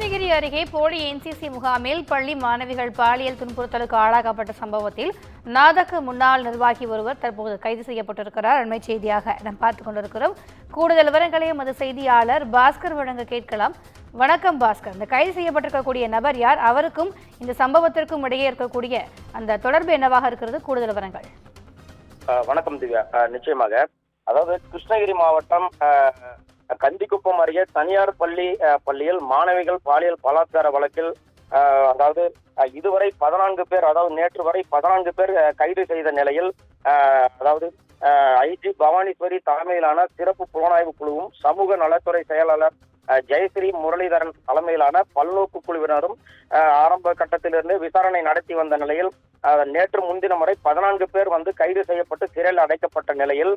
கிருஷ்ணகிரி அருகே போலி என்சிசி முகாமில் பள்ளி மாணவிகள் பாலியல் துன்புறுத்தலுக்கு ஆளாக்கப்பட்ட சம்பவத்தில் நாதக முன்னாள் நிர்வாகி ஒருவர் தற்போது கைது செய்யப்பட்டிருக்கிறார். அண்மை செய்தியாக நாம் பார்த்துக் கொண்டிருக்கிறோம். கூடுதல் விவரங்களை எமது செய்தியாளர் பாஸ்கர் வழங்க கேட்கலாம். வணக்கம் பாஸ்கர், இந்த கைது செய்யப்பட்டிருக்கக்கூடிய நபர் யார்? அவருக்கும் இந்த சம்பவத்திற்கும் இடையே இருக்கக்கூடிய அந்த தொடர்பு என்னவாக இருக்கிறது? கூடுதல் விவரங்கள். வணக்கம் திவ்யா. நிச்சயமாக, அதாவது கிருஷ்ணகிரி மாவட்டம் கந்திக்குப்பம் அருகே தனியார் பள்ளியில் மாணவிகள் பாலியல் பலாத்கார வழக்கில் அதாவது இதுவரை 14 பேர், அதாவது நேற்று வரை 14 பேர் கைது செய்த நிலையில் அதாவது ஐஜி பவானீஸ்வரி தலைமையிலான சிறப்பு புலனாய்வு குழுவும் சமூக நலத்துறை செயலாளர் ஜெயஸ்ரீ முரளிதரன் தலைமையிலான பல்நோக்கு குழுவினரும் ஆரம்ப கட்டத்திலிருந்து விசாரணை நடத்தி வந்த நிலையில் நேற்று முன்தினம் வரை 14 பேர் கைது செய்யப்பட்டு சிறையில் அடைக்கப்பட்ட நிலையில்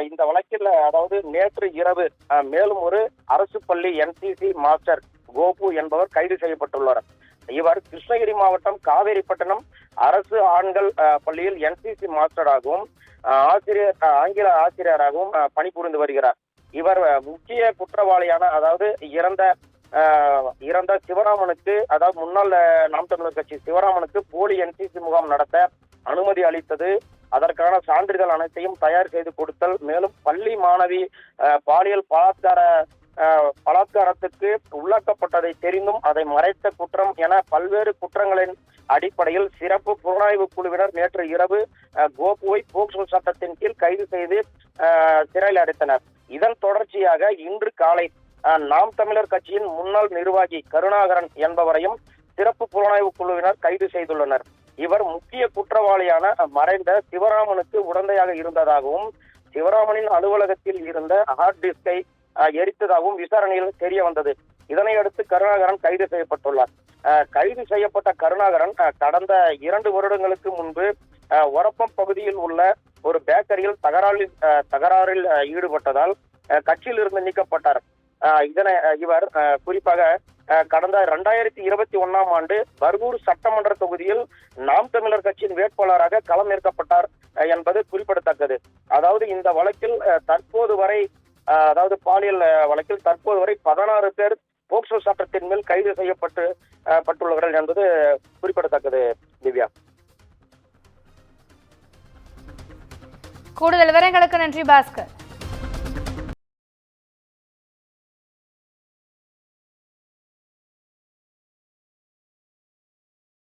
இந்த வழக்கில் அதாவது நேற்று இரவு மேலும் ஒரு அரசு பள்ளி என்சிசி மாஸ்டர் கோபு என்பவர் கைது செய்யப்பட்டுள்ளார். இவர் கிருஷ்ணகிரி மாவட்டம் காவேரிப்பட்டினம் அரசு ஆண்கள் பள்ளியில் என்சிசி மாஸ்டராகவும் ஆங்கில ஆசிரியராகவும் பணிபுரிந்து வருகிறார். இவர் முக்கிய குற்றவாளியான அதாவது இறந்த சிவராமனுக்கு, அதாவது முன்னாள் நாம் தமிழர் கட்சி சிவராமனுக்கு போலி என்சிசி முகாம் நடத்த அனுமதி அளித்தது, அதற்கான சான்றிதழ் அனைத்தையும் தயார் செய்து கொடுத்தல், மேலும் பள்ளி மாணவி பாலியல் பலாத்காரத்துக்கு உள்ளாக்கப்பட்டதை தெரிந்தும் அதை மறைத்த குற்றம் என பல்வேறு குற்றங்களின் அடிப்படையில் சிறப்பு புலனாய்வு குழுவினர் நேற்று இரவு கோபுவை போக்சோ சட்டத்தின் கீழ் கைது செய்து சிறையில் அடைத்தனர். இதன் தொடர்ச்சியாக இன்று காலை நாம் தமிழர் கட்சியின் முன்னாள் நிர்வாகி கருணாகரன் என்பவரையும் சிறப்பு புலனாய்வு குழுவினர் கைது செய்துள்ளனர். இவர் முக்கிய குற்றவாளியான மறைந்த சிவராமனுக்கு உடந்தையாக இருந்ததாகவும் சிவராமனின் அலுவலகத்தில் இருந்த ஹார்ட் டிஸ்கை எரித்ததாகவும் விசாரணையில் தெரிய வந்தது. இதனையடுத்து கருணாகரன் கைது செய்யப்பட்டுள்ளார். கைது செய்யப்பட்ட கருணாகரன் கடந்த 2 வருடங்களுக்கு முன்பு ஒரப்பம் பகுதியில் உள்ள ஒரு பேக்கரியில் தகராறில் ஈடுபட்டதால் கட்சியில் இருந்து நீக்கப்பட்டார். இவர் குறிப்பாக கடந்த 2021ஆம் ஆண்டு பர்கூர் சட்டமன்ற தொகுதியில் நாம் தமிழர் கட்சியின் வேட்பாளராக களமேற்கப்பட்டார் என்பது குறிப்பிடத்தக்கது. அதாவது இந்த வழக்கில் தற்போது வரை அதாவது பாலியல் வழக்கில் தற்போது வரை 16 பேர் போக்சோ சட்டத்தின் மேல் கைது செய்யப்பட்டுள்ளவர்கள் என்பது குறிப்பிடத்தக்கது. திவ்யா, கூடுதல் விவரங்களுக்கு நன்றி பாஸ்கர்.